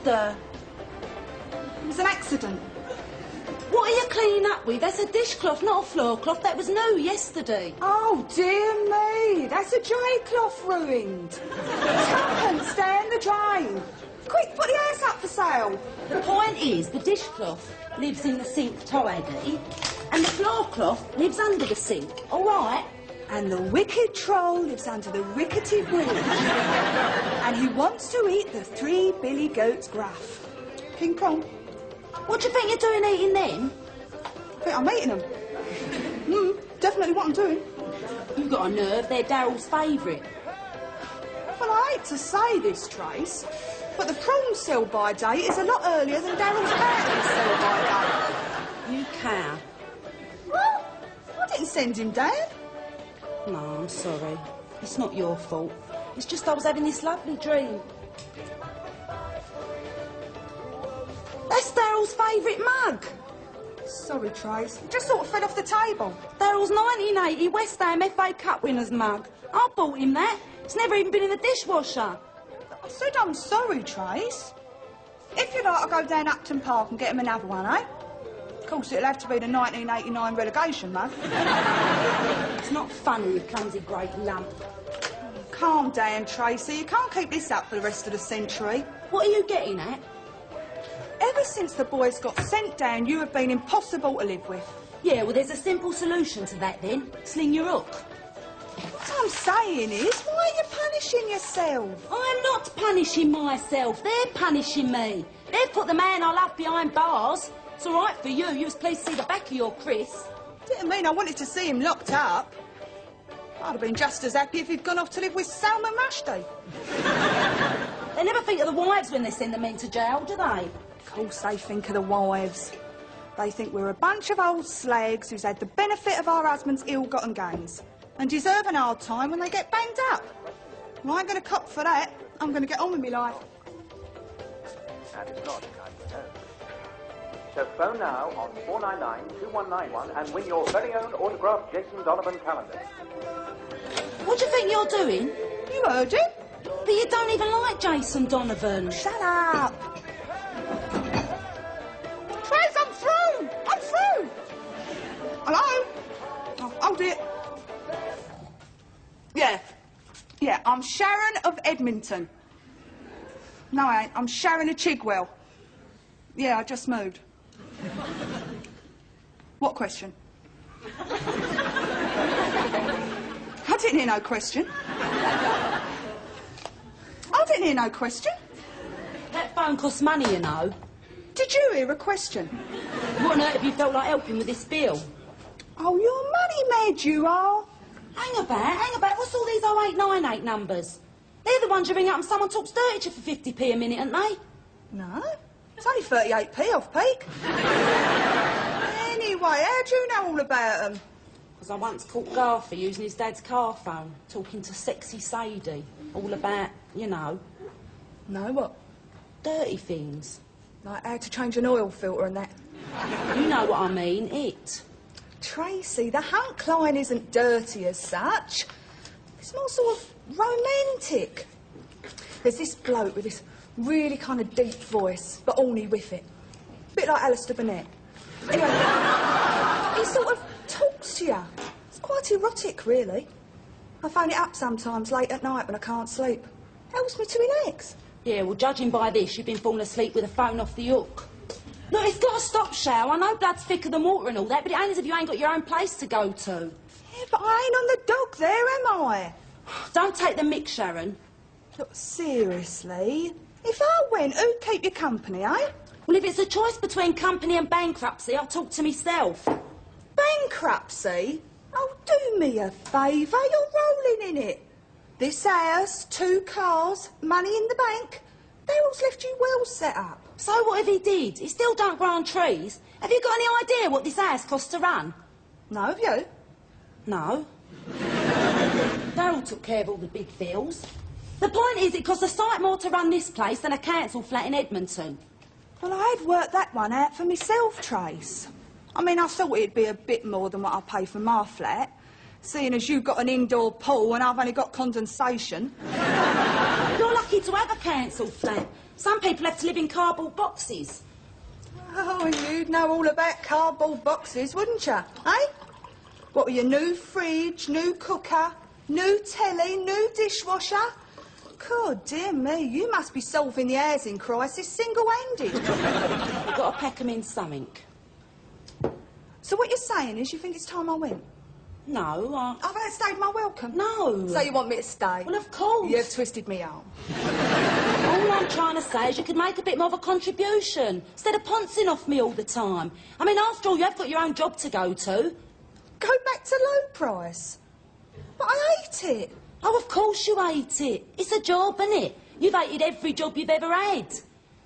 there? It was an accident. What are you cleaning up with? That's a dishcloth, not a floor cloth. That was new yesterday. Oh, dear me. That's a tray cloth ruined. Tuppence down the drain. Quick, put the house up for sale. The point is, the dishcloth lives in the sink tidy, and the floor cloth lives under the sink, all right? And the wicked troll lives under the rickety bridge. And he wants to eat the 3 billy goats' gruff. King prawn. What do you think you're doing eating them? I think I'm eating them. Definitely what I'm doing. You've got a nerve, they're Daryl's favourite. Well, I hate to say this, Trace, but the prawn sell-by date is a lot earlier than Daryl's battery sell-by date. You cow. Well, I didn't send him down. No, I'm sorry. It's not your fault. It's just I was having this lovely dream. That's Daryl's favourite mug. Sorry, Trace. It just sort of fell off the table. Daryl's 1980 West Ham FA Cup winners mug. I bought him that. It's never even been in the dishwasher. I said I'm sorry, Trace. If you like, I'll go down Upton Park and get him another one, eh? Of course, it'll have to be the 1989 relegation mug. It's not funny, you clumsy great lump. Calm down, Tracy. You can't keep this up for the rest of the century. What are you getting at? Ever since the boys got sent down, you have been impossible to live with. Yeah, well, there's a simple solution to that then. Sling your hook. What I'm saying is, why are you punishing yourself? I'm not punishing myself. They're punishing me. They've put the man I love behind bars. It's all right for you. You was pleased to see the back of your Chris. Didn't mean I wanted to see him locked up. I'd have been just as happy if he'd gone off to live with Salman Rushdie. They never think of the wives when they send the men to jail, do they? Of course they think of the wives. They think we're a bunch of old slags who's had the benefit of our husbands' ill-gotten gains and deserve an hard time when they get banged up. Well, I ain't going to cop for that. I'm going to get on with my life. And it's not kind of home. So phone now on 499-2191 and win your very own autographed Jason Donovan calendar. What do you think you're doing? You heard it. But you don't even like Jason Donovan. Shut up. Trace, I'm through. I'm through. Hello? Oh, hold it. Yeah, I'm Sharon of Edmonton. No, I ain't. I'm Sharon of Chigwell. Yeah, I just moved. What question? I didn't hear no question. I didn't hear no question. That phone costs money, you know. Did you hear a question? What on earth have you felt like helping with this bill? Oh, you're money-mad, you are. Hang about. What's all these 0898 numbers? They're the ones you ring up and someone talks dirty to you for 50p a minute, aren't they? No, it's only 38p off peak. Anyway, how do you know all about them? Because I once caught Garthy using his dad's car phone, talking to sexy Sadie, all about, you know... No, what? Dirty things. Like how to change an oil filter and that. You know what I mean, it. Tracy, the hunk line isn't dirty as such. It's more sort of romantic. There's this bloke with this really kind of deep voice, but orny with it. A bit like Alistair Burnett. Anyway, he sort of talks to you. It's quite erotic, really. I phone it up sometimes late at night when I can't sleep. Helps me to relax. Yeah, well, judging by this, you've been falling asleep with a phone off the hook. Look, it's got to stop, Shao. I know blood's thicker than water and all that, but it ain't as if you ain't got your own place to go to. Yeah, but I ain't on the dog there, am I? Don't take the mick, Sharon. Look, seriously? If I went, who'd keep you company, eh? Well, if it's a choice between company and bankruptcy, I'll talk to myself. Bankruptcy? Oh, do me a favour, you're rolling in it. This house, 2 cars, money in the bank. Daryl's left you well set up. So what if he did? He still don't grow on trees. Have you got any idea what this house costs to run? No, have you? No. Daryl took care of all the big bills. The point is, it costs a sight more to run this place than a council flat in Edmonton. Well, I had worked that one out for myself, Trace. I mean, I thought it'd be a bit more than what I pay for my flat, seeing as you've got an indoor pool and I've only got condensation. You're lucky seem to have a council flat. Some people have to live in cardboard boxes. Oh, and you'd know all about cardboard boxes, wouldn't you? Eh? What with your new fridge, new cooker, new telly, new dishwasher? God dear me, you must be solving the housing crisis single-handed. I've got to pack them in something. So what you're saying is you think it's time I went? No, I've outstayed my welcome. No. So you want me to stay? Well, of course. You've twisted me arm. All I'm trying to say is you could make a bit more of a contribution instead of pouncing off me all the time. I mean, after all, you have got your own job to go to. Go back to low price? But I hate it. Oh, of course you hate it. It's a job, isn't it? You've hated every job you've ever had.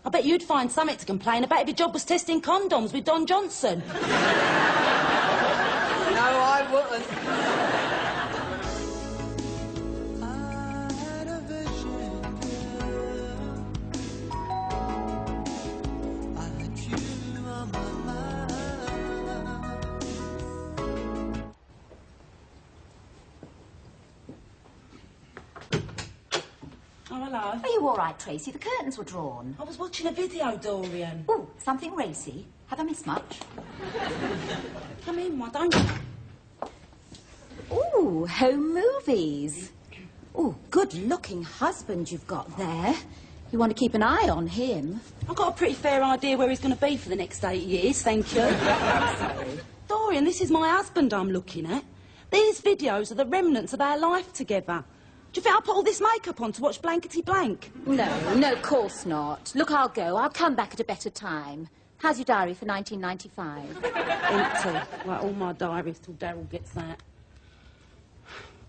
I bet you'd find something to complain about if your job was testing condoms with Don Johnson. No, I wouldn't. Oh, hello. Are you all right, Tracy? The curtains were drawn. I was watching a video, Dorian. Oh, something racy. Have I missed much? Come in, why don't you? Ooh, home movies. Ooh, good-looking husband you've got there. You want to keep an eye on him. I've got a pretty fair idea where he's going to be for the next 8 years, thank you. Sorry. Dorian, this is my husband I'm looking at. These videos are the remnants of our life together. Do you think I'll put all this makeup on to watch Blankety Blank? No, of course not. Look, I'll go. I'll come back at a better time. How's your diary for 1995? Empty. Like all my diaries till Daryl gets that.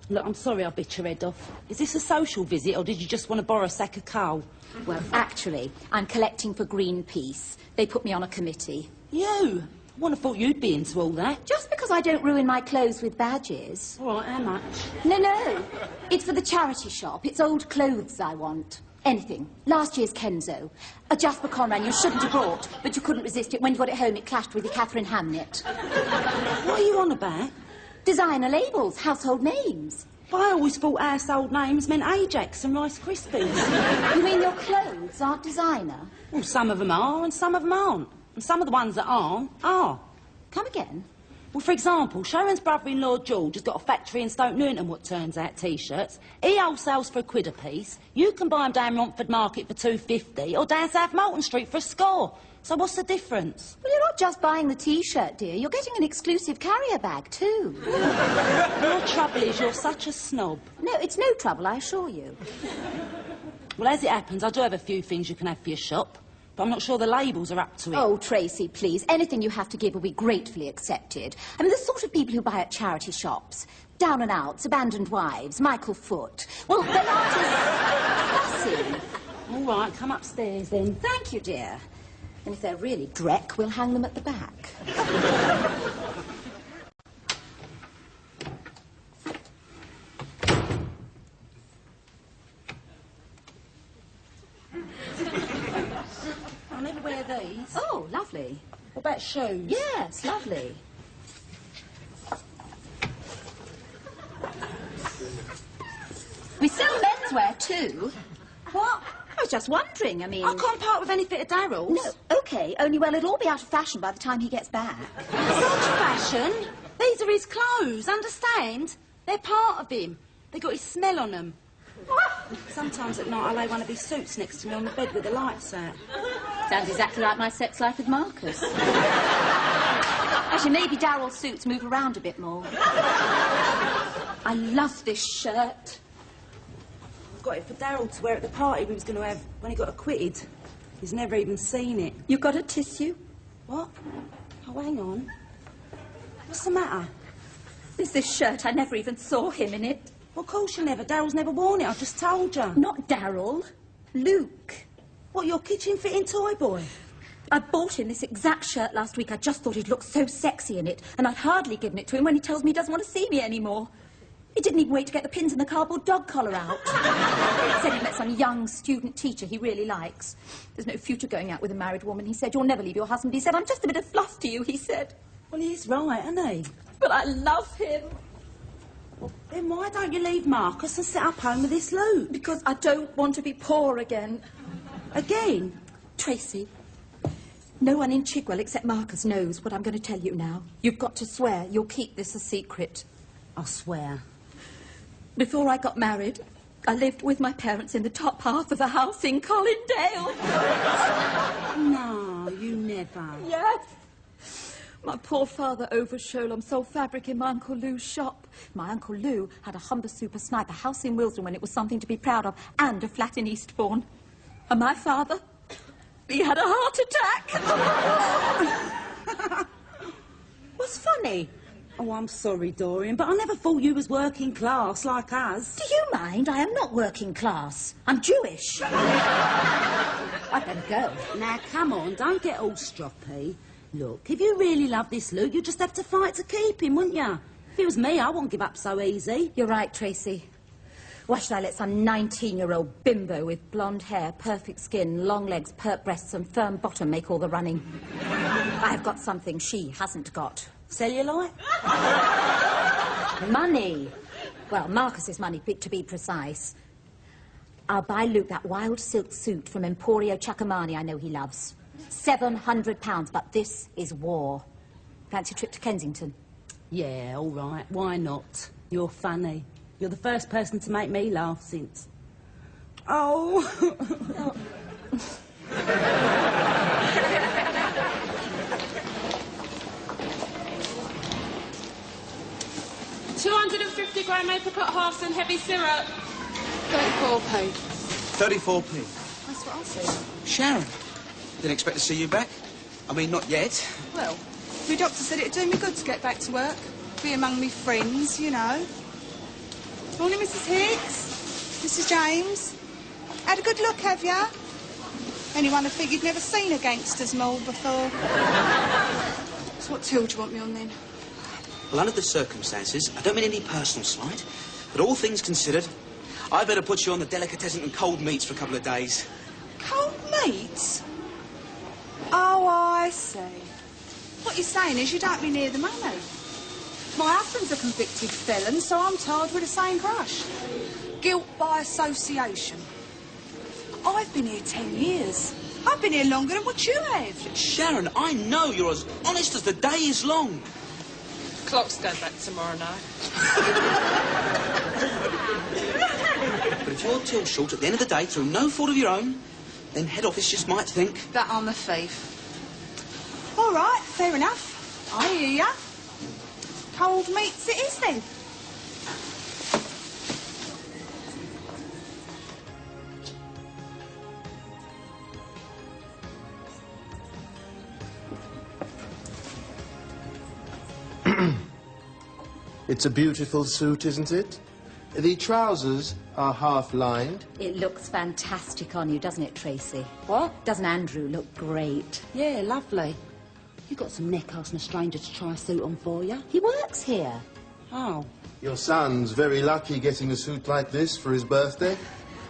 Look, I'm sorry I bit your head off. Is this a social visit or did you just want to borrow a sack of coal? Well, actually, I'm collecting for Greenpeace. They put me on a committee. You? I wouldn't have thought you'd be into all that. Just because I don't ruin my clothes with badges. All right, how much? No. It's for the charity shop. It's old clothes I want. Anything. Last year's Kenzo. A Jasper Conran you shouldn't have brought, but you couldn't resist it. When you got it home, it clashed with your Catherine Hamnet. What are you on about? Designer labels, household names. I always thought household names meant Ajax and Rice Krispies. You mean your clothes aren't designer? Well, some of them are and some of them aren't. And some of the ones that aren't are. Come again? Well, for example, Sharon's brother-in-law George has got a factory in Stoke Newington, what turns out T-shirts. He wholesales for £1 a piece. You can buy them down Romford Market for £2.50 or down South Moulton Street for £1. So what's the difference? Well, you're not just buying the T-shirt, dear. You're getting an exclusive carrier bag, too. Your trouble is you're such a snob. No, it's no trouble, I assure you. Well, as it happens, I do have a few things you can have for your shop. But I'm not sure the labels are up to it. Oh, Tracy, please. Anything you have to give will be gratefully accepted. I mean, the sort of people who buy at charity shops. Down and outs, abandoned wives, Michael Foot. Well, they're not as fussy. All right, come upstairs then. Thank you, dear. And if they're really dreck, we'll hang them at the back. I'll never wear these. Oh, lovely. What about shoes? Yes, lovely. We sell menswear, too. What? I was just wondering, I mean... I can't part with any fit of Daryl's. No, OK, only, well, it'll all be out of fashion by the time he gets back. Such fashion. These are his clothes, understand? They're part of him. They got his smell on them. Sometimes at night I lay one of his suits next to me on the bed with the lights out. Sounds exactly like my sex life with Marcus. Actually, maybe Daryl's suits move around a bit more. I love this shirt. I got it for Daryl to wear at the party we was going to have when he got acquitted. He's never even seen it. You got a tissue? What? Oh, hang on. What's the matter? There's this shirt. I never even saw him in it. Well, of course you never. Daryl's never worn it. I just told you. Not Daryl. Luke. What, your kitchen-fitting toy boy? I bought him this exact shirt last week. I just thought he'd look so sexy in it, and I'd hardly given it to him when he tells me he doesn't want to see me anymore. He didn't even wait to get the pins in the cardboard dog collar out. He said he met some young student teacher he really likes. There's no future going out with a married woman, he said. You'll never leave your husband. He said, I'm just a bit of fluff to you, he said. Well, he is right, isn't he? But I love him. Then why don't you leave Marcus and set up home with this loot? Because I don't want to be poor again. Again? Tracy, no one in Chigwell except Marcus knows what I'm going to tell you now. You've got to swear you'll keep this a secret. I swear. Before I got married, I lived with my parents in the top half of a house in Colindale. No, you never. Yes. My poor father over Sholem sold fabric in my Uncle Lou's shop. My Uncle Lou had a Humber Super Sniper house in Wilsden when it was something to be proud of, and a flat in Eastbourne. And my father, he had a heart attack. What's funny? Oh, I'm sorry, Dorian, but I never thought you was working class like us. Do you mind? I am not working class. I'm Jewish. I better go. Now, come on, don't get all stroppy. Look, if you really love this loot, you just have to fight to keep him, wouldn't you? If it was me, I wouldn't give up so easy. You're right, Tracy. Why should I let some 19-year-old bimbo with blonde hair, perfect skin, long legs, pert breasts and firm bottom make all the running? I've got something she hasn't got. Cellulite? Money. Well, Marcus's money, to be precise. I'll buy Luke that wild silk suit from Emporio Chacamani I know he loves. £700, but this is war. Fancy a trip to Kensington? Yeah, all right. Why not? You're funny. You're the first person to make me laugh since... Oh! £250 apricot halves and heavy syrup. 34p. 34p. That's what I said. Sharon, didn't expect to see you back. I mean, not yet. Well, my doctor said it'd do me good to get back to work. Be among me friends, you know. Morning, Mrs. Hicks. Mrs. James. Had a good look, have ya? Anyone would think you'd never seen a gangster's mole before. So what till do you want me on then? Well, under the circumstances, I don't mean any personal slight, but all things considered, I better put you on the delicatessen and cold meats for a couple of days. Cold meats? Oh, I see. What you're saying is you don't be near the money. My husband's a convicted felon, so I'm tarred with the same brush. Guilt by association. I've been here 10 years. I've been here longer than what you have. Sharon, I know you're as honest as the day is long. Clocks go back tomorrow night. But if you're till short at the end of the day through no fault of your own, then head office just might think... That I'm a thief. All right, fair enough. I hear ya. Cold meats it is, then. It's a beautiful suit, isn't it? The trousers are half-lined. It looks fantastic on you, doesn't it, Tracy? What? Doesn't Andrew look great? Yeah, lovely. You got some neck asking a stranger to try a suit on for you? He works here. Oh. Your son's very lucky getting a suit like this for his birthday.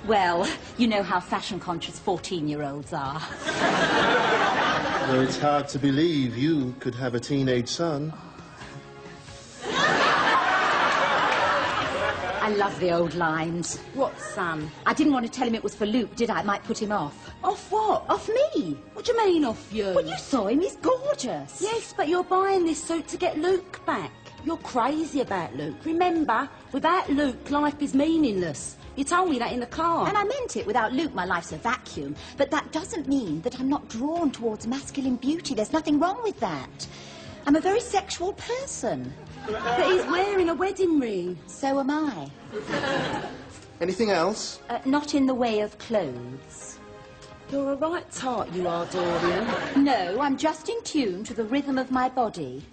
Well, you know how fashion-conscious 14-year-olds are. Though it's hard to believe you could have a teenage son. I love the old lines. What, son? I didn't want to tell him it was for Luke, did I? It might put him off. Off what? Off me. What do you mean, off you? Well, you saw him. He's gorgeous. Yes, but you're buying this suit to get Luke back. You're crazy about Luke. Remember, without Luke, life is meaningless. You told me that in the car. And I meant it. Without Luke, my life's a vacuum. But that doesn't mean that I'm not drawn towards masculine beauty. There's nothing wrong with that. I'm a very sexual person. But he's wearing a wedding ring. So am I. Anything else? Not in the way of clothes. You're a right tart, you are, Dorian. No, I'm just in tune to the rhythm of my body.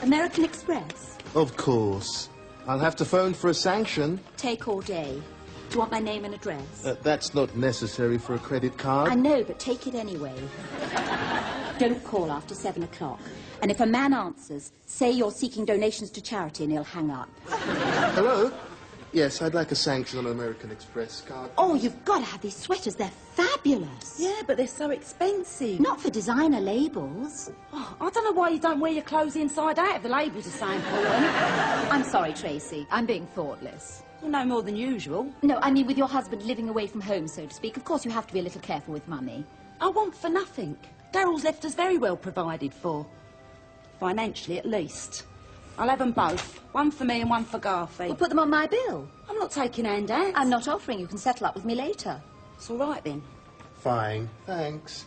American Express. Of course. I'll have to phone for a sanction. Take all day. Do you want my name and address? That's not necessary for a credit card. I know, but take it anyway. Don't call after 7 o'clock. And if a man answers, say you're seeking donations to charity and he'll hang up. Hello? Yes, I'd like a sanction on an American Express card. Oh, you've got to have these sweaters. They're fabulous. Yeah, but they're so expensive. Not for designer labels. Oh, I don't know why you don't wear your clothes inside out if the labels are so important. I'm sorry, Tracy. I'm being thoughtless. Well, no more than usual. No, I mean with your husband living away from home, so to speak. Of course, you have to be a little careful with money. I want for nothing. Daryl's left us very well provided for. Financially, at least. I'll have them both. One for me and one for Garthy. We'll put them on my bill. I'm not taking handouts. I'm not offering. You can settle up with me later. It's all right, then. Fine, thanks.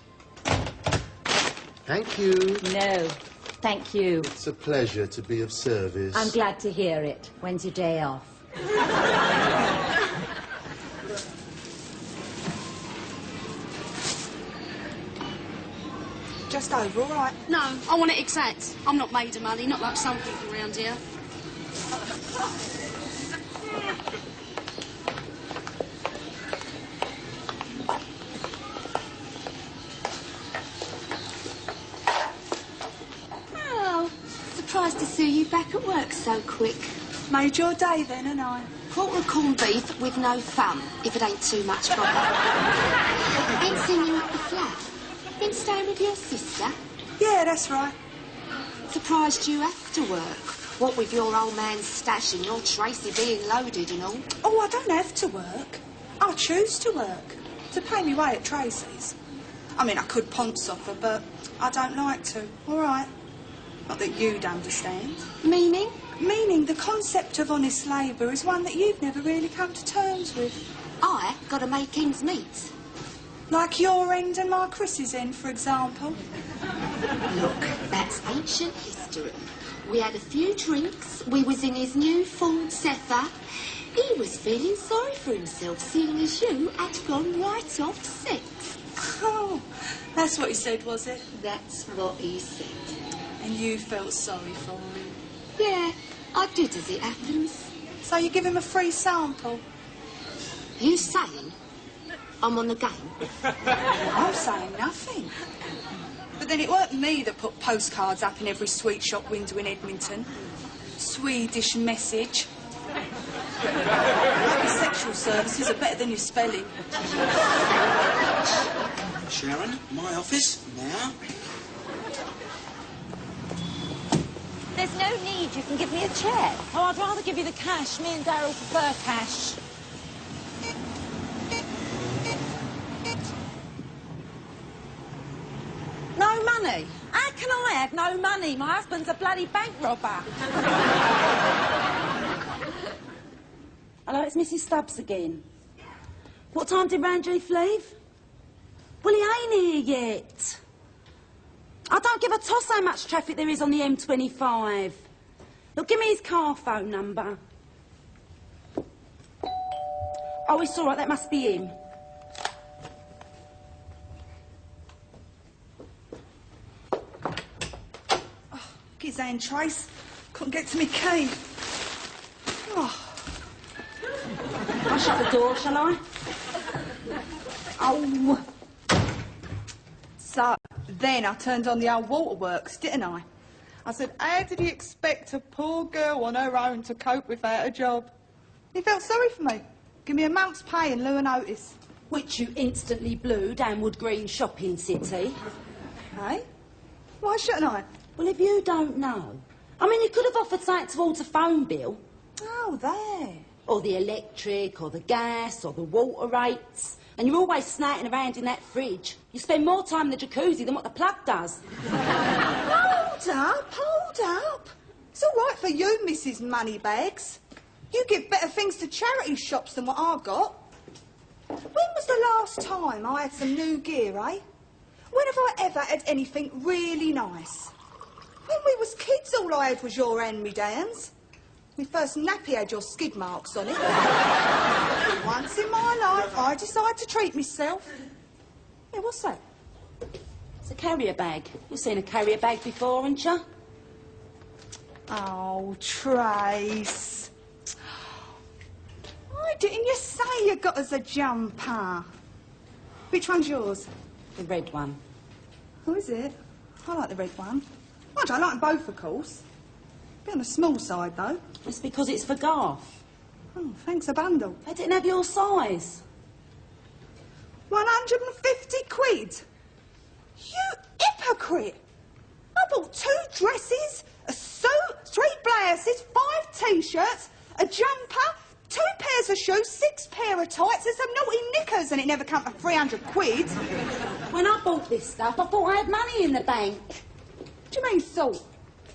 Thank you. No, thank you. It's a pleasure to be of service. I'm glad to hear it. When's your day off? Just over, all right? No, I want it exact. I'm not made of money, not like some people around here. Oh, surprised to see you back at work so quick. Made your day then, and I. Quarter of corned beef with no thumb, if it ain't too much bother. Ain't seen you at the flat. Been staying with your sister? Yeah, that's right. Surprised you have to work. What with your old man's stash and your Tracy being loaded and all. Oh, I don't have to work. I choose to work. To pay me way at Tracy's. I mean, I could ponce off her, but I don't like to. All right? Not that you'd understand. Meaning? Meaning the concept of honest labour is one that you've never really come to terms with. I gotta make ends meet. Like your end and my Chris's end, for example. Look, that's ancient history. We had a few drinks. We was in his new Ford Zephyr. He was feeling sorry for himself, seeing as you had gone right off set. Oh, that's what he said, was it? That's what he said. And you felt sorry for him. Yeah, I did as it happens. So you give him a free sample? You saying I'm on the game? I'm saying nothing. But then it weren't me that put postcards up in every sweet shop window in Edmonton. Swedish message. Your sexual services are better than your spelling. Sharon, my office, now. There's no need. You can give me a cheque. Oh, I'd rather give you the cash. Me and Daryl prefer cash. No money? How can I have no money? My husband's a bloody bank robber. Hello, it's Mrs. Stubbs again. What time did Randreath leave? Well, he ain't here yet. I don't give a toss how much traffic there is on the M25. Look, give me his car phone number. Oh, it's all right, that must be him. Get his hand, Trace. Couldn't get to me key. Oh. I'll shut the door, shall I? Oh. So, then I turned on the old waterworks, didn't I? I said, how did he expect a poor girl on her own to cope without a job? He felt sorry for me. Give me a month's pay in lieu of notice. Which you instantly blew down Wood Green Shopping City. Hey? Why shouldn't I? Well, if you don't know... I mean, you could have offered something towards a phone bill. Oh, there. Or the electric, or the gas, or the water rates. And you're always snatting around in that fridge. You spend more time in the jacuzzi than what the plug does. Hold up. It's all right for you, Mrs. Moneybags. You give better things to charity shops than what I've got. When was the last time I had some new gear, eh? When have I ever had anything really nice? When we was kids, all I had was your hand-me-downs. My first nappy had your skid marks on it. Once in my life, I decided to treat myself. Yeah, what's that? It's a carrier bag. You've seen a carrier bag before, haven't you? Oh, Trace. Why didn't you say you got us a jumper? Which one's yours? The red one. Who is it? I like the red one. Mind you, I like them both, of course. Bit on the small side, though. It's because it's for Garth. Oh, thanks a bundle. They didn't have your size. 150 quid? You hypocrite! I bought 2 dresses, a suit, 3 blouses, 5 T-shirts, a jumper, 2 pairs of shoes, 6 pair of tights, and some naughty knickers, and it never come to 300 quid. When I bought this stuff, I thought I had money in the bank. What do you mean, thought?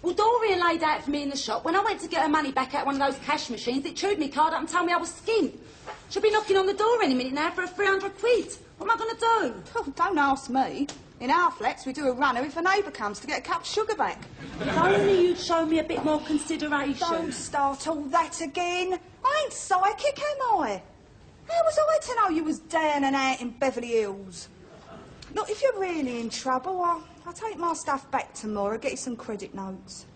Well, Dorian laid out for me in the shop. When I went to get her money back out of one of those cash machines, it chewed me card up and told me I was skint. She'll be knocking on the door any minute now for a 300 quid. What am I going to do? Oh, don't ask me. In our flats, we do a runner if a neighbour comes to get a cup of sugar back. If only you'd show me a bit more consideration. Don't start all that again. I ain't psychic, am I? How was I to know you was down and out in Beverly Hills? Look, if you're really in trouble, I'll take my stuff back tomorrow, get you some credit notes.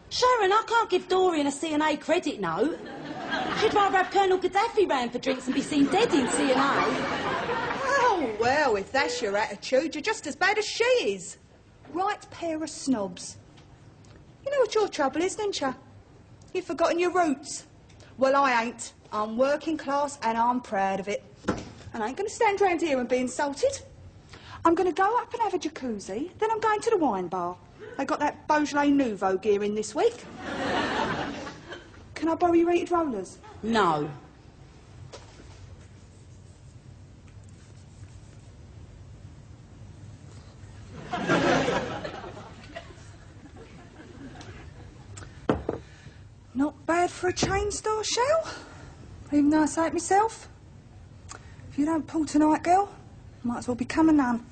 Sharon, I can't give Dorian a C&A credit note. She'd rather have Colonel Gaddafi round for drinks and be seen dead in C&A. Oh, well, if that's your attitude, you're just as bad as she is. Right pair of snobs. You know what your trouble is, don't you? You've forgotten your roots. Well, I ain't. I'm working class and I'm proud of it. And I ain't going to stand round here and be insulted. I'm going to go up and have a jacuzzi, then I'm going to the wine bar. They got that Beaujolais Nouveau gear in this week. Can I borrow your heated rollers? No. Not bad for a chain store, Shell. Even though I say it myself. If you don't pull tonight, girl, might as well become a nun.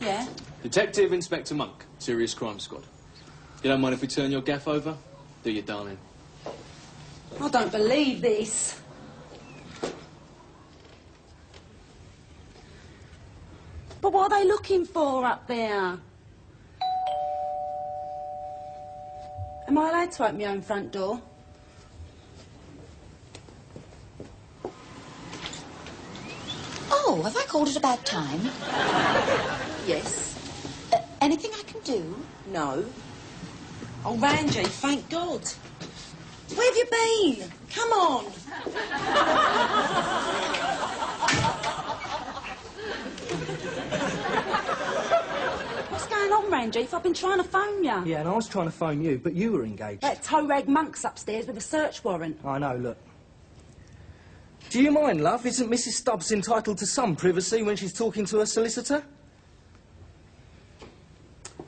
Yeah? Detective Inspector Monk, Serious Crime Squad. You don't mind if we turn your gaff over? Do you, darling? I don't believe this. But what are they looking for up there? Am I allowed to open my own front door? Oh, have I called it a bad time? Yes. Anything I can do? No. Oh, Ranji, thank God. Where have you been? Come on. What's going on, Ranji? I've been trying to phone you. Yeah, and I was trying to phone you, but you were engaged. That toe-rag monk's upstairs with a search warrant. I know, look. Do you mind, love? Isn't Mrs. Stubbs entitled to some privacy when she's talking to her solicitor?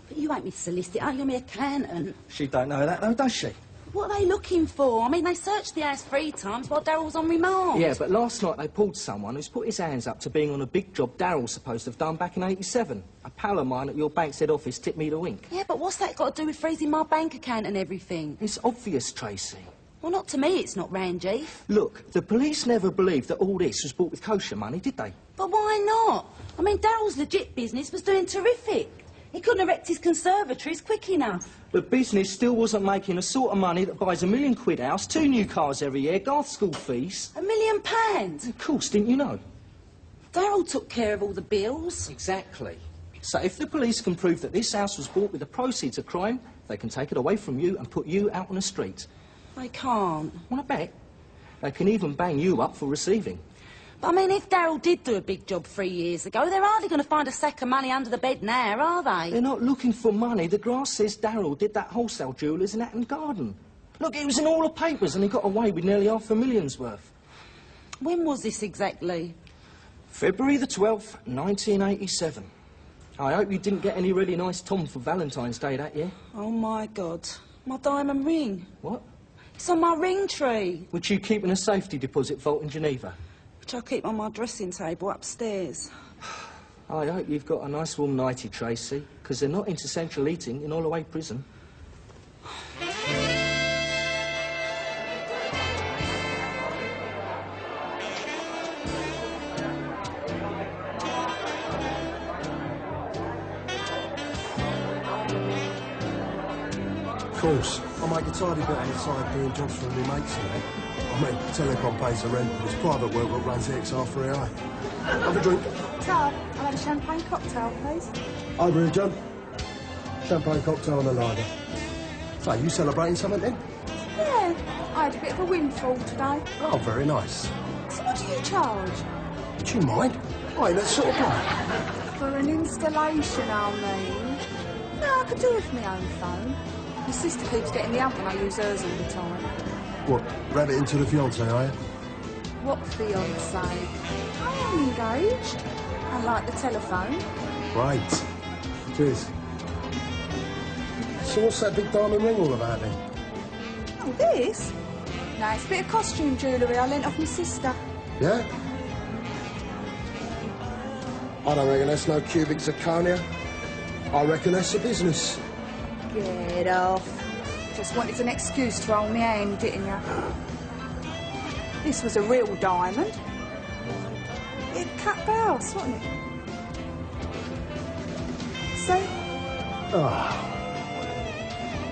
But you ain't me solicitor, you're me accountant. She don't know that, though, does she? What are they looking for? I mean, they searched the house 3 times while Daryl's on remand. Yeah, but last night they pulled someone who's put his hands up to being on a big job Daryl's supposed to have done back in '87. A pal of mine at your bank's head office tipped me the wink. Yeah, but what's that got to do with freezing my bank account and everything? It's obvious, Tracy. Well, not to me, it's not, Ranji. Look, the police never believed that all this was bought with kosher money, did they? But why not? I mean, Daryl's legit business was doing terrific. He couldn't erect his conservatories quick enough. The business still wasn't making the sort of money that buys £1 million house, 2 new cars every year, Garth school fees. £1 million? Of course, didn't you know? Daryl took care of all the bills. Exactly. So if the police can prove that this house was bought with the proceeds of crime, they can take it away from you and put you out on the street. They can't. Want to bet? They can even bang you up for receiving. But, I mean, if Daryl did do a big job 3 years ago, they're hardly going to find a sack of money under the bed now, are they? They're not looking for money. The grass says Daryl did that wholesale jewellers in Hatton Garden. Look, it was in all the papers and he got away with nearly $500,000 worth. When was this exactly? February the 12th, 1987. I hope you didn't get any really nice Tom for Valentine's Day that year. Oh, my God. My diamond ring. What? It's on my ring tree, Which you keep in a safety deposit vault in Geneva? which I keep on my dressing table upstairs. I hope you've got a nice warm nightie, Tracy, because they're not into central heating in Holloway Prison. Of course, I make a tidy bit on the side doing jobs for my mates, you know. I mean, Telecom pays the rent, but it's private work that runs the XR3i. Have a drink. Tab, I'll have a champagne cocktail, please. Over here, John. Champagne cocktail and a lager. So, you celebrating something then? Yeah, I had a bit of a windfall today. Oh, very nice. So what do you charge? Do you mind? I ain't that sort of guy. For an installation, I mean. No, I could do it with my own phone. My sister keeps getting the oven, I use hers all the time. What, rabbit into the fiancé, are you? What fiancé? I am engaged. Unlike the telephone. Great. Cheers. So what's that big diamond ring all about then? Oh, this? No, it's a bit of costume jewellery I lent off my sister. Yeah? I don't reckon that's no cubic zirconia. I reckon that's a business. Get off. Just wanted an excuse to hold my hand, didn't you? This was a real diamond. It'd cut the house, wouldn't it? See? Ah.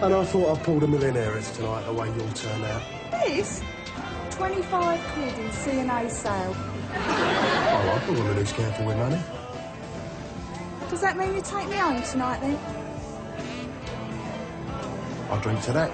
And I thought I pulled a millionaires tonight, the way you'll turn out. This? 25 quid in C&A sale. Oh, I'm a woman who's careful with money. Does that mean you take me home tonight, then? I'll drink to that.